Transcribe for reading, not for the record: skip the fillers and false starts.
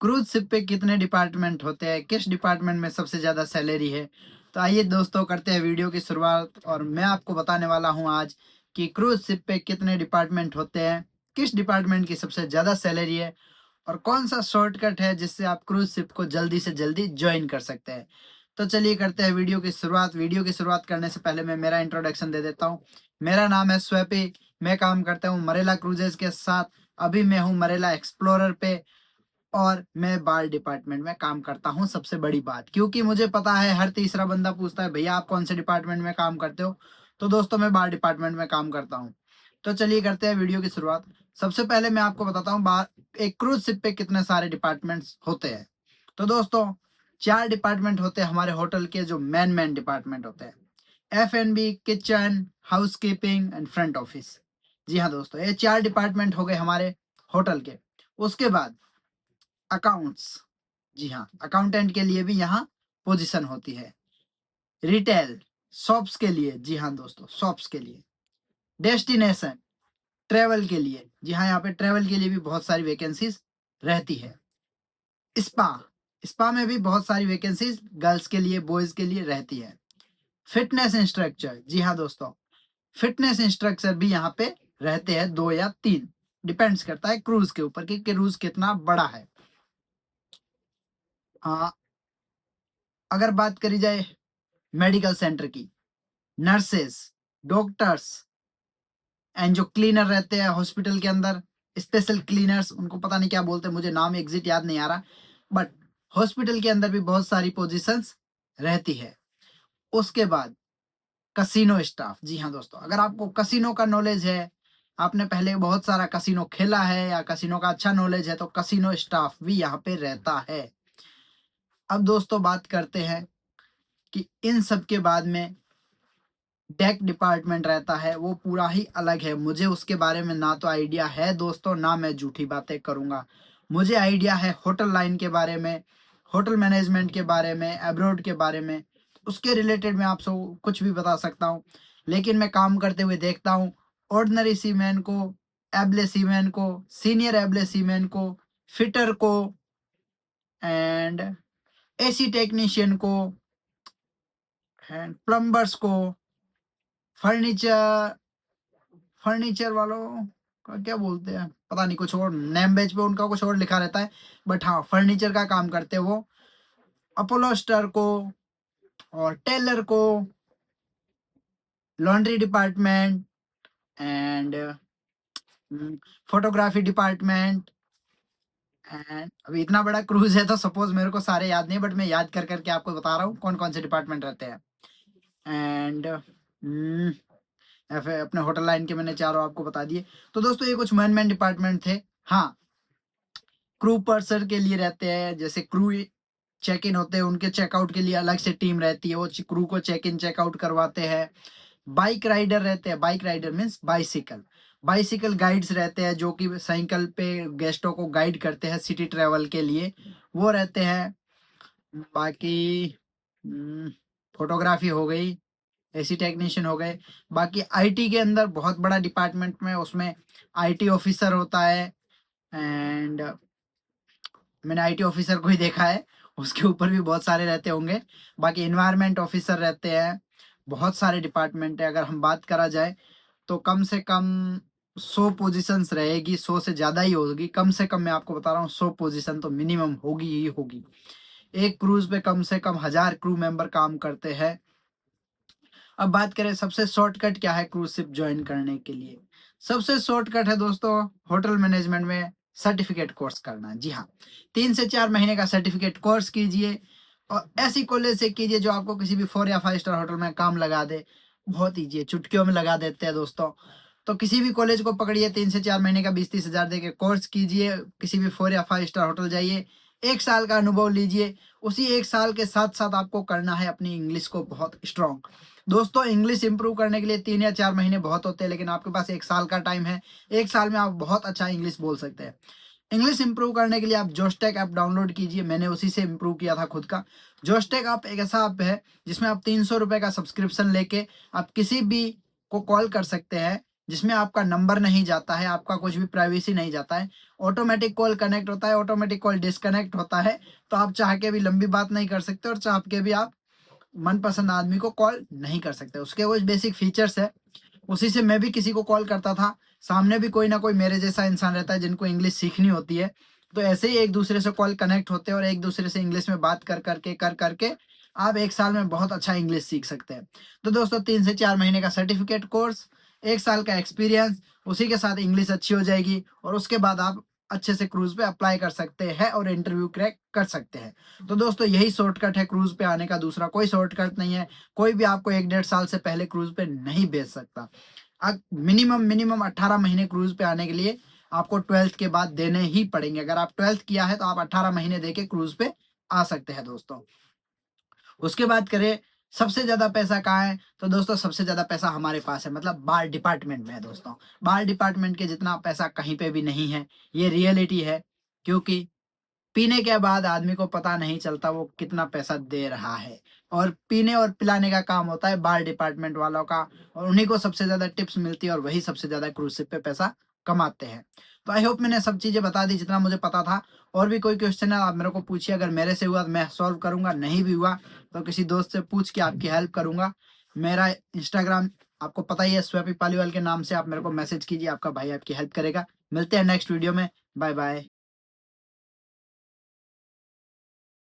Cruise ship पे कितने department होते हैं, किस डिपार्टमेंट में सबसे ज़्यादा सैलरी है। तो आइए दोस्तों करते हैं वीडियो की शुरुआत और मैं आपको बताने वाला हूं आज कि क्रूज शिप पे कितने डिपार्टमेंट होते हैं, किस डिपार्टमेंट की सबसे ज़्यादा सैलरी है और कौन सा शॉर्टकट है जिससे आप क्रूज शिप को जल्दी से जल्दी ज्वाइन कर सकते हैं। तो चलिए करते हैं वीडियो की शुरुआत। वीडियो की शुरुआत करने से पहले मैं मेरा इंट्रोडक्शन दे देता हूँ। मेरा नाम है स्वैपी, मैं काम करता हूँ मरेला क्रूजेज के साथ। अभी मैं हूँ मरेला एक्सप्लोरर पे और मैं बार डिपार्टमेंट में काम करता हूँ। सबसे बड़ी बात, क्योंकि मुझे पता है हर तीसरा बंदा पूछता है भैया आप कौन से डिपार्टमेंट में काम करते हो। तो दोस्तों मैं बार डिपार्टमेंट में काम करता हूँ। तो चलिए करते हैं वीडियो की शुरुआत। सबसे पहले मैं आपको बताता हूँ बार एक क्रूज शिप पे कितने सारे डिपार्टमेंट्स होते हैं। तो दोस्तों 4 डिपार्टमेंट होते हैं हमारे होटल के, जो मेन डिपार्टमेंट होते हैं। F&B, kitchen, housekeeping and front office. जी हाँ दोस्तों, ये 4 डिपार्टमेंट हो गए हमारे होटल के। उसके बाद अकाउंट्स। जी हाँ, अकाउंटेंट के लिए भी यहाँ पोजीशन होती है। रिटेल, शॉप्स के लिए। जी हाँ दोस्तों, शॉप्स के लिए। डेस्टिनेशन, ट्रेवल के लिए। जी हाँ, यहाँ पे ट्रेवल के लिए भी बहुत सारी वैकेंसीज रहती है। स्पा, स्पा में भी बहुत सारी वैकेंसीज गर्ल्स के लिए, बॉयज के लिए रहती है। फिटनेस इंस्ट्रक्चर। जी हाँ दोस्तों, फिटनेस इंस्ट्रक्टर भी यहाँ पे रहते हैं, 2 या 3, डिपेंड्स करता है क्रूज के ऊपर कि क्रूज कितना बड़ा है। हाँ, अगर बात करी जाए मेडिकल सेंटर की, नर्सेस, डॉक्टर्स एंड जो क्लीनर रहते हैं हॉस्पिटल के अंदर, स्पेशल क्लीनर्स, उनको पता नहीं क्या बोलते हैं, मुझे नाम एग्जिट याद नहीं आ रहा, बट हॉस्पिटल के अंदर भी बहुत सारी पोजीशंस रहती है। उसके बाद कसिनो स्टाफ। जी हाँ दोस्तों, अगर आपको कसिनो का नॉलेज है, आपने पहले बहुत सारा कसिनो खेला है या कसिनो का अच्छा नॉलेज है, तो कसिनो स्टाफ भी यहाँ पे रहता है। अब दोस्तों बात करते हैं कि इन सब के बाद में डेक डिपार्टमेंट रहता है, वो पूरा ही अलग है। मुझे उसके बारे में ना तो आइडिया है दोस्तों, ना मैं झूठी बातें करूंगा। मुझे आइडिया है होटल लाइन के बारे में, होटल मैनेजमेंट के बारे में, अब्रॉड के बारे में। उसके रिलेटेड मैं आपसे कुछ भी बता सकता हूँ, लेकिन मैं काम करते हुए देखता हूँ ऑर्डिनरी सीमैन को, एबले सीमैन को, सीनियर एबले सीमैन को, फिटर को एंड एसी टेक्नीशियन को एंड प्लम्बर्स को, फर्नीचर फर्नीचर वालों का क्या बोलते हैं पता नहीं, कुछ और नेम बेच पे उनका कुछ और लिखा रहता है, बट हाँ फर्नीचर का काम करते हैं वो। अपोलोस्टर को और टेलर को, laundry department and photography department. And अभी इतना बड़ा क्रूज है तो सपोज मेरे को सारे याद नहीं, बट मैं याद कर करके आपको बता रहा हूँ कौन कौन से डिपार्टमेंट रहते हैं। एंड अपने होटल लाइन के मैंने चारों आपको बता दिए। तो दोस्तों ये कुछ मेन डिपार्टमेंट थे। हाँ, क्रू पर्सर के लिए रहते हैं, जैसे क्रू चेक इन होते हैं उनके चेकआउट के लिए अलग से टीम रहती है, वो क्रू को चेक इन चेकआउट करवाते हैं। बाइक राइडर रहते हैं, bike rider means bicycle, bicycle guides रहते हैं जो कि साइकिल पे गेस्टों को गाइड करते हैं सिटी ट्रेवल के लिए, वो रहते हैं। बाकी फोटोग्राफी हो गई, एसी टेक्नीशियन हो गए। बाकी आईटी के अंदर बहुत बड़ा डिपार्टमेंट में, उसमें आईटी ऑफिसर होता है एंड मैंने आईटी ऑफिसर को ही देखा है, उसके ऊपर भी बहुत सारे रहते होंगे। बाकी एनवायरनमेंट ऑफिसर रहते हैं, बहुत सारे डिपार्टमेंट है। अगर हम बात करा जाए तो कम से कम 100 पोजीशंस रहेगी, 100 से ज़्यादा ही होगी। कम से कम मैं आपको बता रहा हूँ 100 पोजीशन तो मिनिमम होगी ही होगी। एक क्रूज पे कम से कम 1000 क्रू मेंबर काम करते हैं। अब बात करें सबसे शॉर्टकट क्या है क्रूज शिप ज्वाइन करने के लिए। सबसे शॉर्टकट है दोस्तों होटल मैनेजमेंट में सर्टिफिकेट कोर्स करना। जी हाँ, 3 से 4 महीने का सर्टिफिकेट कोर्स कीजिए और ऐसी कॉलेज से कीजिए जो आपको किसी भी 4 या 5 स्टार होटल में काम लगा दे। बहुत ईजी है, चुटकियों में लगा देते हैं दोस्तों। तो किसी भी कॉलेज को पकड़िए, 3 से 4 महीने का 20-30 हजार दे के कोर्स कीजिए, किसी भी 4 या 5 स्टार होटल जाइए, 1 साल का अनुभव लीजिए। उसी 1 साल के साथ साथ आपको करना है अपनी इंग्लिश को बहुत स्ट्रॉन्ग। दोस्तों इंग्लिश इंप्रूव करने के लिए 3 या 4 महीने बहुत होते हैं, लेकिन आपके पास 1 साल का टाइम है। 1 साल में आप बहुत अच्छा इंग्लिश बोल सकते हैं। इंग्लिश इंप्रूव करने के लिए आप जोस्टेक ऐप डाउनलोड कीजिए, मैंने उसी से इंप्रूव किया था खुद का। जोस्टेक ऐप एक ऐसा ऐप है जिसमें आप 300 रुपये का सब्सक्रिप्शन लेके आप किसी भी को कॉल कर सकते हैं, जिसमें आपका नंबर नहीं जाता है, आपका कुछ भी प्राइवेसी नहीं जाता है। ऑटोमेटिक कॉल कनेक्ट होता है, ऑटोमेटिक कॉल डिस्कनेक्ट होता है। तो आप चाह के भी लंबी बात नहीं कर सकते और चाह के भी आप मनपसंद आदमी को कॉल नहीं कर सकते। उसके कुछ बेसिक फीचर्स है, उसी से मैं भी किसी को कॉल करता था। सामने भी कोई ना कोई मेरे जैसा इंसान रहता है जिनको इंग्लिश सीखनी होती है। तो ऐसे ही एक दूसरे से कॉल कनेक्ट होते हैं और एक दूसरे से इंग्लिश में बात कर करके आप 1 साल में बहुत अच्छा इंग्लिश सीख सकते हैं। तो दोस्तों 3 से 4 महीने का सर्टिफिकेट कोर्स, 1 साल का एक्सपीरियंस, उसी के साथ इंग्लिश अच्छी हो जाएगी और उसके बाद आप अच्छे से क्रूज़ पे अप्लाई कर सकते हैं और इंटरव्यू क्रैक कर सकते हैं। तो दोस्तों यही शॉर्टकट है क्रूज़ पे आने का, दूसरा कोई शॉर्टकट नहीं है। कोई भी आपको 1 डेढ़ साल से पहले क्रूज़ पे नहीं भेज सकता। मिनिमम 18 महीने क्रूज़ पे आने के लिए आपको 12th के बाद देने ही पड़ेंगे। अगर आप 12th किया है तो आप 18 महीने देके क्रूज़ पे आ सकते हैं दोस्तों। उसके बाद करें सबसे ज़्यादा पैसा कहाँ है? तो दोस्तों सबसे ज़्यादा पैसा हमारे पास है, मतलब बार डिपार्टमेंट में है दोस्तों। बार डिपार्टमेंट के जितना पैसा कहीं पे भी नहीं है, ये रियलिटी है। क्योंकि पीने के बाद आदमी को पता नहीं चलता वो कितना पैसा दे रहा है, और पीने और पिलाने का काम होता है बार डिपार्टमेंट वालों का, और उन्हीं को सबसे ज़्यादा टिप्स मिलती है और वही सबसे ज़्यादा क्रूज़ शिप पे पैसा कमाते हैं। तो आई होप मैंने सब चीज़ें बता दी जितना मुझे पता था। और भी कोई क्वेश्चन है आप मेरे को पूछिए, अगर मेरे से हुआ तो मैं सॉल्व करूँगा, नहीं भी हुआ तो किसी दोस्त से पूछ के आपकी हेल्प करूँगा। मेरा इंस्टाग्राम आपको पता ही है, स्वैपी पालीवाल के नाम से आप मेरे को मैसेज कीजिए, आपका भाई आपकी हेल्प करेगा। मिलते हैं नेक्स्ट वीडियो में। Bye bye.